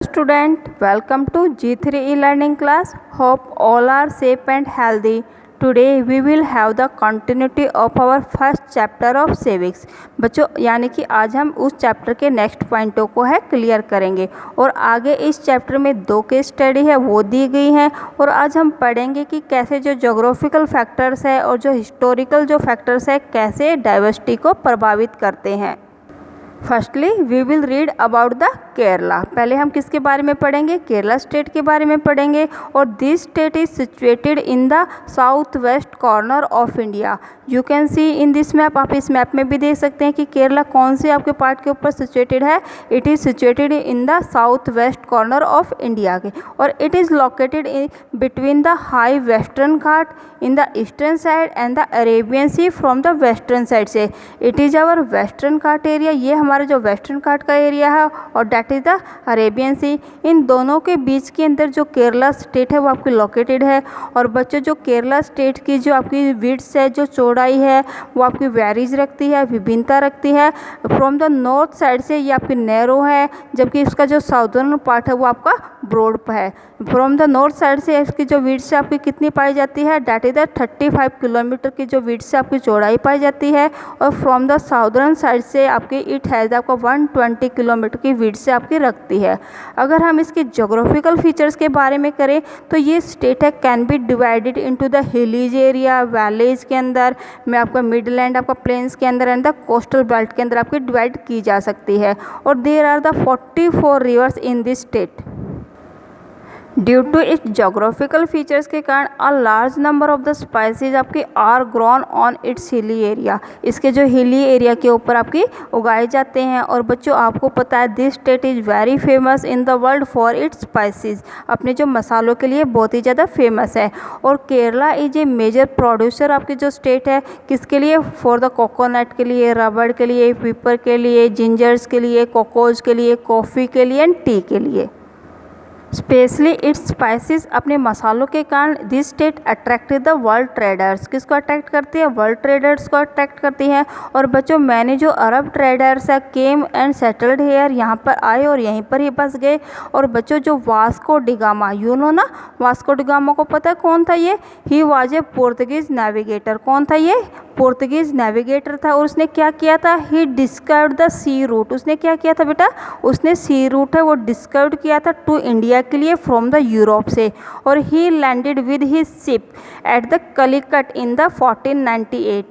student, welcome to G3 e-learning class. Hope all are safe and healthy. Today we will have the continuity of our first chapter of civics. बच्चों यानी कि आज हम उस chapter के next पॉइंटों को है क्लियर करेंगे और आगे इस चैप्टर में 2 केस स्टडी है वो दी गई हैं और आज हम पढ़ेंगे कि कैसे जो ज्योग्राफिकल फैक्टर्स है और जो हिस्टोरिकल जो फैक्टर्स है कैसे डाइवर्सिटी को प्रभावित करते हैं। Firstly we will read about the Kerala. पहले हम किसके बारे में पढ़ेंगे? केरला स्टेट के बारे में पढ़ेंगे और this state is situated in the south west corner of India. You can see in this map, आप इस मैप में भी देख सकते हैं कि केरला कौन से आपके पार्ट के ऊपर सिचुएटेड है। It is situated in the south west corner of India के और it is located between the high Western Ghat in the eastern side and the Arabian Sea from the western side से। It is our Western Ghat area, ये हमारा जो Western Ghat का area है और that is the Arabian Sea. इन दोनों के बीच के अंदर जो केरला स्टेट है वो आपकी लोकेटेड है। और बच्चों जो केरला स्टेट की जो आपकी विड्थ है, जो चौड़ाई है वो आपकी वेरीज रखती है, विभिन्नता रखती है। फ्रॉम द नॉर्थ साइड से ये आपकी नैरो है जबकि इसका जो साउदर्न पार्ट है वो आपका ब्रॉड है। फ्रॉम द नॉर्थ साइड से इसकी जो विड्थ से आपकी कितनी पाई जाती है? दैट इज़ द 35 किलोमीटर की जो विड्थ से आपकी चौड़ाई पाई जाती है। और फ्रॉम द साउदर्न साइड से आपकी इट हैज़ आपका 120 किलोमीटर की विड्थ से आपकी रखती है। अगर हम इसके ज्योग्राफिकल फीचर्स के बारे में करें तो ये स्टेट है can be divided into the hilly area, valleys के अंदर में आपका मिडलैंड, आपका प्लेन्स के अंदर एंड द कोस्टल बेल्ट के अंदर आपकी डिवाइड की जा सकती है। और there are the 44 rivers in this state. Due to its geographical features के कारण a large number of the spices आपकी are grown on its hilly area, इसके जो हिली एरिया के ऊपर आपकी उगाए जाते हैं। और बच्चों आपको पता है this state is very famous in the world for its spices, अपने जो मसालों के लिए बहुत ही ज़्यादा फेमस है। और Kerala is a major producer आपकी जो स्टेट है किसके लिए? फॉर द कोकोनट के लिए, रबड़ के लिए, पीपर के लिए, जिंजर्स के लिए, कोकोज के लिए, कॉफ़ी के लिए एंड टी के लिए। स्पेशली इट्स स्पाइसेस, अपने मसालों के कारण this state attracted the world traders. किसको अट्रैक्ट करती है? वर्ल्ड ट्रेडर्स को अट्रैक्ट करती है। और बच्चों मैंने जो अरब ट्रेडर्स है केम एंड सेटल्ड हेयर, यहाँ पर आए और यहीं पर ही बस गए। और बच्चों जो वास्को डिगामा, यू नो ना, वास्को डिगामा को पता है कौन था ये? He was a Portuguese navigator. कौन था ये? पोर्तुगीज नेविगेटर था। और उसने क्या किया था? He discovered the sea route. उसने क्या किया था बेटा? उसने सी रूट है वो डिस्कवर्ड किया था टू इंडिया के लिए फ्रॉम द यूरोप से। और he landed with his ship at the Calicut in the 1498।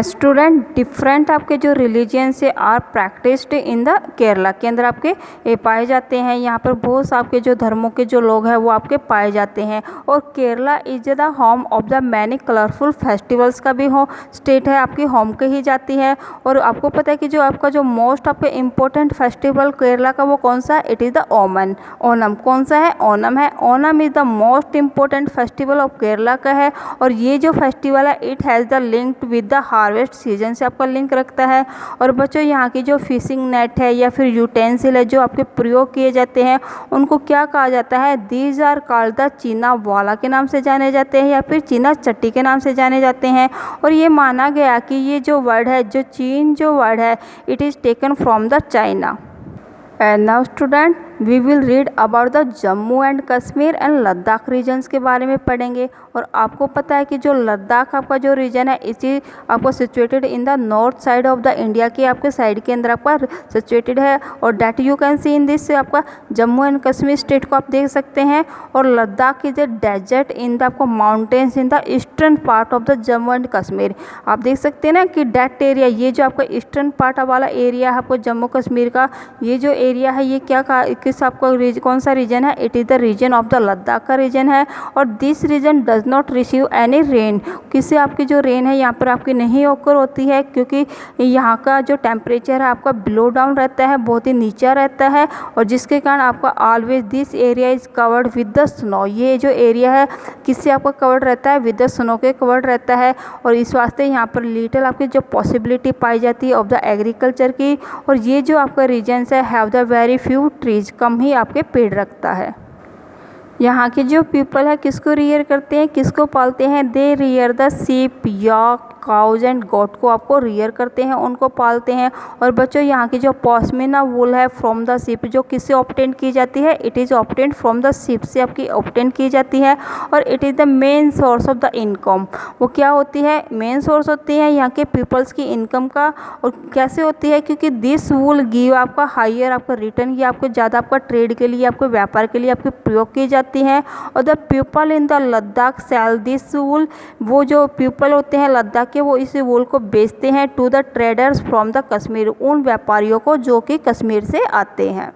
Student different आपके जो रिलीजियन से are practised in the Kerala के अंदर आपके ये पाए जाते हैं। यहाँ पर बहुत से आपके जो धर्मों के जो लोग हैं वो आपके पाए जाते हैं। और Kerala is the home of the many colourful festivals का भी हो स्टेट है, आपकी होम कही जाती है। और आपको पता है कि जो आपका जो मोस्ट आपके इम्पोर्टेंट फेस्टिवल केरला का वो कौन सा है? It is the Onam. कौन सा है? ओनम है। Onam is the most important festival of Kerala का है। और ये जो फेस्टिवल है it has the linked with the harvest season से आपका लिंक रखता है। और बच्चों यहाँ की जो फिशिंग नेट है या फिर यूटेंसिल है जो आपके प्रयोग किए जाते हैं उनको क्या कहा जाता है? दीज आर कॉल्ड द चीना वाला के नाम से जाने जाते हैं या फिर चीना चट्टी के नाम से जाने जाते हैं। और ये माना गया कि ये जो वर्ड है, जो चीन जो वर्ड है, it is taken from the China. And now student we will read about the Jammu and Kashmir and Ladakh regions के बारे में पढ़ेंगे। और आपको पता है कि जो लद्दाख आपका जो रीजन है इसी आपको situated in the north side of the India के आपके साइड के अंदर आपका सिचुएटेड है। और that you can see in this आपका जम्मू एंड कश्मीर स्टेट को आप देख सकते हैं। और Ladakh is a desert in the आपको mountains in the eastern part of the Jammu and Kashmir. आप देख सकते हैं ना कि डैट एरिया, ये जो आपका ईस्टर्न पार्ट वाला एरिया है आपको जम्मू कश्मीर का, ये जो एरिया है ये क्या किस आपका कौन सा रीजन है? It is the region of the Ladakh का रीजन है। और this region does not receive any rain, किससे आपकी जो रेन है यहाँ पर आपकी नहीं ओकर होती है क्योंकि यहाँ का जो टेम्परेचर है आपका बिलो डाउन रहता है, बहुत ही नीचा रहता है। और जिसके कारण आपका always this area is covered with the snow. ये जो एरिया है किससे आपका कवर्ड रहता है? विद द स्नो के कवर्ड रहता है। और इस वास्ते यहाँ पर लिटिल आपकी जो पॉसिबिलिटी पाई जाती है ऑफ द एग्रीकल्चर की। और ये जो आपका रीजन्स है have the very few trees, कम ही आपके पेड़ रखता है। यहाँ के जो पीपल है किसको रियर करते हैं, किसको पालते हैं? They rear the sheep, yak, cows and goat को आपको रियर करते हैं, उनको पालते हैं। और बच्चों यहाँ की जो पश्मीना वूल है फ्रॉम द शिप, जो किससे ऑब्टेन की जाती है, it is obtain from the ship से आपकी ऑब्टेन की जाती है। और it is the main source of the income. वो क्या होती है, मेन सोर्स होती है यहाँ के पीपल्स की इनकम का। और कैसे होती है, क्योंकि दिस वूल गिव आपका हायर आपका रिटर्न, ये आपको ज़्यादा आपका ट्रेड के लिए, आपके व्यापार के लिए आपके प्रयोग की जाती है। और the people in the Ladakh sell this wool, वो जो पीपल होते हैं लद्दाख के, वो इस वूल को बेचते हैं to the traders from the Kashmir, उन व्यापारियों को जो कि कश्मीर से आते हैं।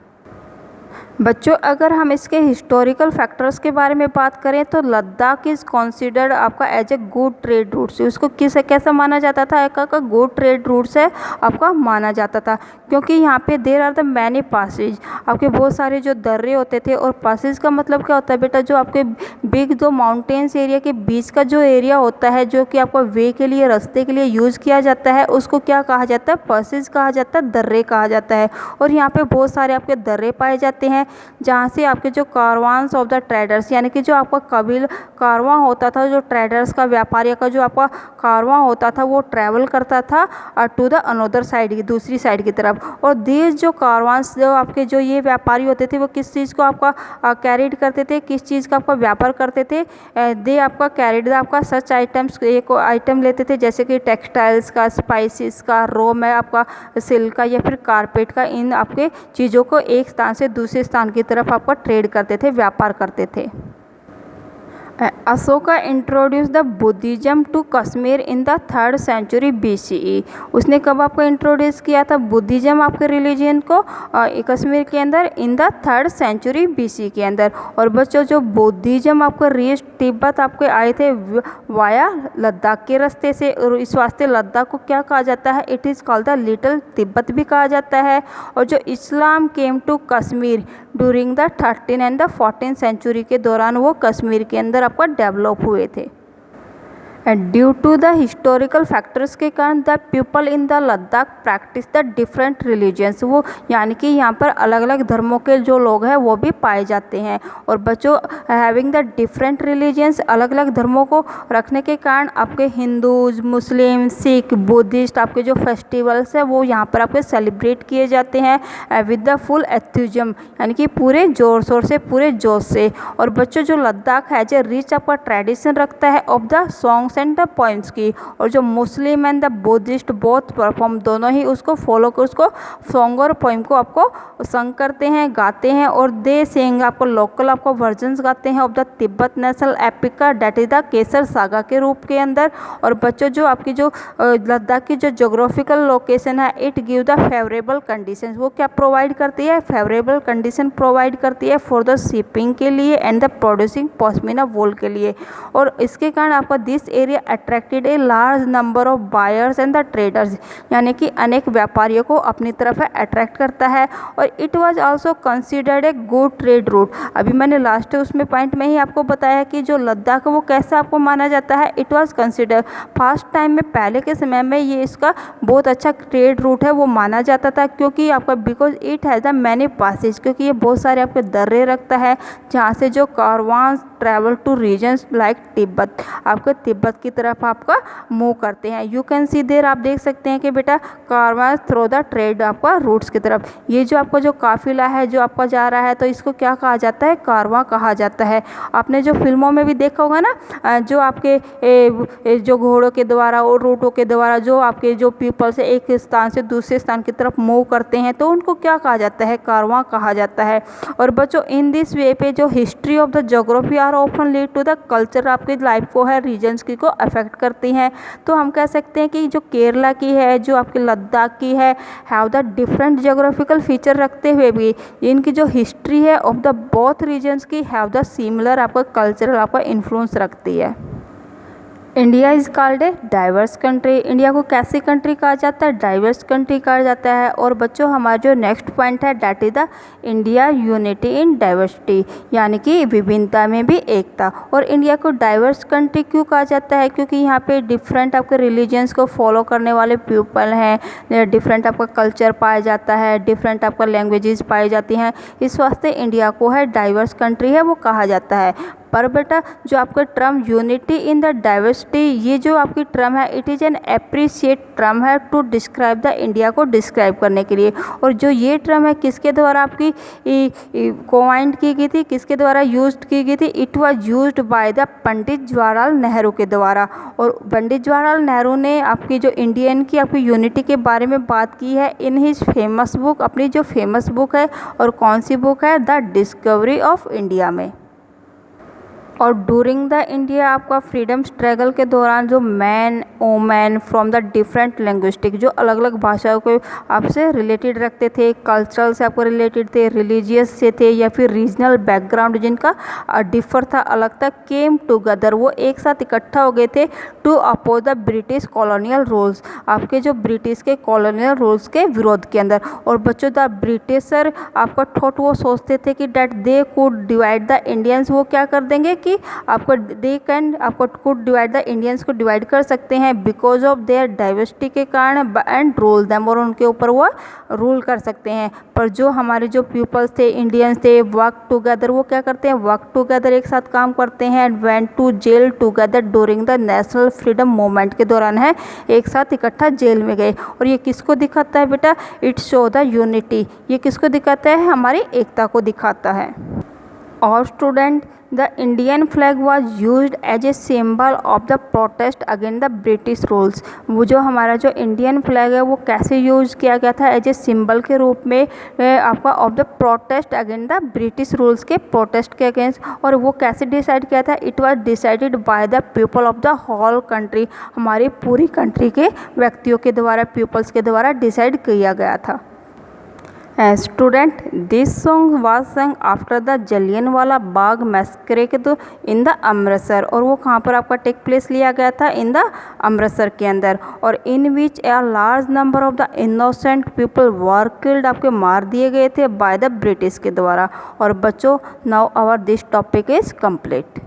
बच्चों अगर हम इसके हिस्टोरिकल फैक्टर्स के बारे में बात करें तो लद्दाख इज़ कंसीडर्ड आपका as a good trade routes, उसको कैसा माना जाता था, एक का गुड ट्रेड रूट्स है आपका माना जाता था, क्योंकि यहाँ पे there are the many passes, आपके बहुत सारे जो दर्रे होते थे। और पासेज का मतलब क्या होता है बेटा, जो आपके बिग दो माउंटेन्स एरिया के बीच का जो एरिया होता है, जो कि आपका वे के लिए, रास्ते के लिए यूज़ किया जाता है, उसको क्या कहा जाता है, पासेज कहा जाता है, दर्रे कहा जाता है। और यहाँ पे बहुत सारे आपके दर्रे पाए जाते हैं, जहाँ से आपके जो कारवान्स ऑफ द ट्रेडर्स, यानी कि जो आपका कबील कारवां होता था, जो ट्रेडर्स का, व्यापारियों का जो आपका कारवां होता था, वो ट्रैवल करता था टू द अनदर साइड की, दूसरी साइड की तरफ। और दिस जो कारवान्स, जो आपके जो ये व्यापारी होते थे, वो किस चीज़ को आपका कैरिड करते थे, किस चीज़ का आपका व्यापार करते थे, दे आपका कैरिड आपका सच आइटम्स, एक आइटम लेते थे जैसे कि टेक्सटाइल्स का, स्पाइसेस का, रो में आपका सिल्क का या फिर कारपेट का, इन आपके चीज़ों को एक स्थान से दूसरे स्थान की तरफ आपका ट्रेड करते थे, व्यापार करते थे। Ashoka introduce the Buddhism to Kashmir in the 3rd century BCE। उसने कब आपको इंट्रोड्यूस किया था बुद्धिज़्म आपके रिलीजन को कश्मीर के अंदर, इन द 3rd सेंचुरी BC के अंदर। और बच्चों जो बुद्धिज़्म आपको रीच तिब्बत आपके आए थे वाया लद्दाख के रास्ते से, और इस वास्ते लद्दाख को क्या कहा जाता है, it is called the little Tibet भी कहा जाता है। और जो Islam came to Kashmir during the 13th and the 14th century के दौरान, वो कश्मीर के अंदर आपका डेवलप हुए थे। Due to the historical factors के कारण the people in the Ladakh practise the different religions, वो यानी कि यहाँ पर अलग अलग धर्मों के जो लोग हैं वो भी पाए जाते हैं। और बच्चों हैविंग द डिफरेंट रिलीजन्स, अलग अलग धर्मों को रखने के कारण आपके हिंदूज, मुस्लिम, सिख, बुद्धिस्ट, आपके जो फेस्टिवल्स हैं वो यहाँ पर आपके सेलिब्रेट किए जाते हैं विद द फुल एथ्यूजम, यानी कि पूरे जोर शोर से, पूरे जोश से। और बच्चों जो लद्दाख है जो रिच आपका ट्रेडिशन रखता है of the songs and the poems की, और जो Muslim and the Buddhist both perform, दोनों ही उसको फॉलो कर, उसको सॉन्ग और पोइम को आपको संग करते हैं, गाते हैं। और दे सिंग आपको लोकल आपको वर्जन्स गाते हैं of the Tibet national epic का, that is the Kesar saga के रूप के अंदर। और बच्चों जो आपकी जो लद्दाख की जो जोग्राफिकल लोकेशन है, it give the favourable condition, वो क्या प्रोवाइड करती है, फेवरेबल कंडीशन प्रोवाइड करती है फॉर द शिपिंग के लिए एंड द प्रोड्यूसिंग पश्मीना वूल के लिए। और इसके कारण आपका this area attracted A large number of buyers and the traders, यानी कि अनेक व्यापारियों को अपनी तरफ अट्रैक्ट करता है। और it was also considered A good trade route. अभी मैंने लास्ट उसमें पॉइंट में ही आपको बताया कि जो लद्दाख वो कैसा आपको माना जाता है, it was consider first time में, पहले के समय में ये इसका बहुत अच्छा ट्रेड रूट है वो माना जाता था, क्योंकि आपका because it has the many passes, क्योंकि ये बहुत सारे आपके दर्रे रखता है जहाँ से जो कारवांस travel two reasons like Tibet, आपके तिब्बत की तरफ आपका मूव करते हैं। यू कैन सी देयर, आप देख सकते हैं कि बेटा कारवांस थ्रू द ट्रेड आपका रूट्स की तरफ, ये जो आपका जो काफिला है जो आपका जा रहा है, तो इसको क्या कहा जाता है, कारवां कहा जाता है। आपने जो फिल्मों में भी देखा होगा ना, जो आपके जो घोड़ों के द्वारा और रूटों के द्वारा जो आपके जो पीपल्स एक स्थान से दूसरे स्थान की तरफ मूव करते हैं, तो उनको क्या कहा जाता है, कारवां कहा जाता है। और बच्चों इन दिस वे पे जो history of the geography are often lead to the culture, आपकी लाइफ को है रीजन्स की को अफेक्ट करती हैं। तो हम कह सकते हैं कि जो केरला की है, जो आपके लद्दाख की है, have the different geographical feature रखते हुए भी इनकी जो हिस्ट्री है ऑफ द बोथ रीजन्स की हैव द सिमिलर आपका कल्चरल आपका इन्फ्लुएंस रखती है। India is called a diverse country, India को कैसी कंट्री कहा जाता है, डाइवर्स कंट्री कहा जाता है। और बच्चों हमारा जो नेक्स्ट पॉइंट है that is the India unity in diversity, यानी कि विभिन्नता में भी एकता। और इंडिया को डाइवर्स कंट्री क्यों कहा जाता है, क्योंकि यहाँ पे डिफरेंट आपके रिलीजन्स को फॉलो करने वाले पीपल हैं, डिफरेंट आपका कल्चर पाया जाता है, डिफरेंट आपका लैंग्वेजेस पाई जाती हैं, इस वास्ते इंडिया को है डाइवर्स कंट्री है वो कहा जाता है। पर बेटा जो आपका term unity in the diversity, ये जो आपकी टर्म है it is an appreciate term है टू डिस्क्राइब द इंडिया को डिस्क्राइब करने के लिए। और जो ये टर्म है किसके द्वारा आपकी कोवाइंड की गई थी, किसके द्वारा यूज्ड की गई थी? It was used by the Pandit Jawaharlal Nehru के द्वारा। और पंडित जवाहरलाल नेहरू ने आपकी जो इंडियन की आपकी यूनिटी के बारे में बात की है इन हिज फेमस बुक, अपनी जो फेमस बुक है, और कौन सी बुक है? द डिस्कवरी ऑफ इंडिया में। और डूरिंग द इंडिया आपका फ्रीडम स्ट्रगल के दौरान जो man women from the different linguistic, जो अलग अलग भाषाओं को आपसे रिलेटेड रखते थे, कल्चरल से आपको रिलेटेड थे, रिलीजियस से थे, या फिर रीजनल बैकग्राउंड जिनका डिफर था, अलग था, केम टुगेदर, वो एक साथ इकट्ठा हो गए थे to oppose the British colonial rules, आपके जो ब्रिटिश के कॉलोनियल रूल्स के विरोध के अंदर। और बच्चों द ब्रिटिशर आपका थॉट वो सोचते थे कि that they could divide the Indians, वो क्या कर देंगे कि आपको दे कैन आपको कुड डिवाइड द इंडियंस को डिवाइड कर सकते हैं बिकॉज ऑफ देयर डाइवर्सिटी के कारण, एंड रूल देम, और उनके ऊपर वो रूल कर सकते हैं। पर जो हमारे जो पीपल्स थे, इंडियंस थे, वर्क टुगेदर, वो क्या करते हैं? वर्क टुगेदर, एक साथ काम करते हैं। And went to jail together during the national freedom movement के दौरान है एक साथ इकट्ठा जेल में गए। और ये किसको दिखाता है बेटा? इट शो द यूनिटी, ये किसको दिखाता है? हमारी एकता को दिखाता है। और student the Indian flag was use as a symbol of the protest against the British rules, वो जो हमारा जो इंडियन फ्लैग है वो कैसे यूज किया गया था? एज ए सिंबल के रूप में आपका of the protest against the British rules के प्रोटेस्ट के अगेंस्ट। और वो कैसे डिसाइड किया था? It was decided by the people of the whole country, हमारी पूरी कंट्री के व्यक्तियों के द्वारा, पीपल्स के द्वारा डिसाइड किया गया था। स्टूडेंट दिस सॉन्ग वाज संग after the Jallianwala Bagh मैसेक्रे in the Amritsar, और वो कहाँ पर आपका टेक प्लेस लिया गया था? इन द अमृतसर के अंदर। और in which a large number of the innocent people were killed, आपके मार दिए गए थे बाय द ब्रिटिश के द्वारा। और बच्चों now our this topic is complete.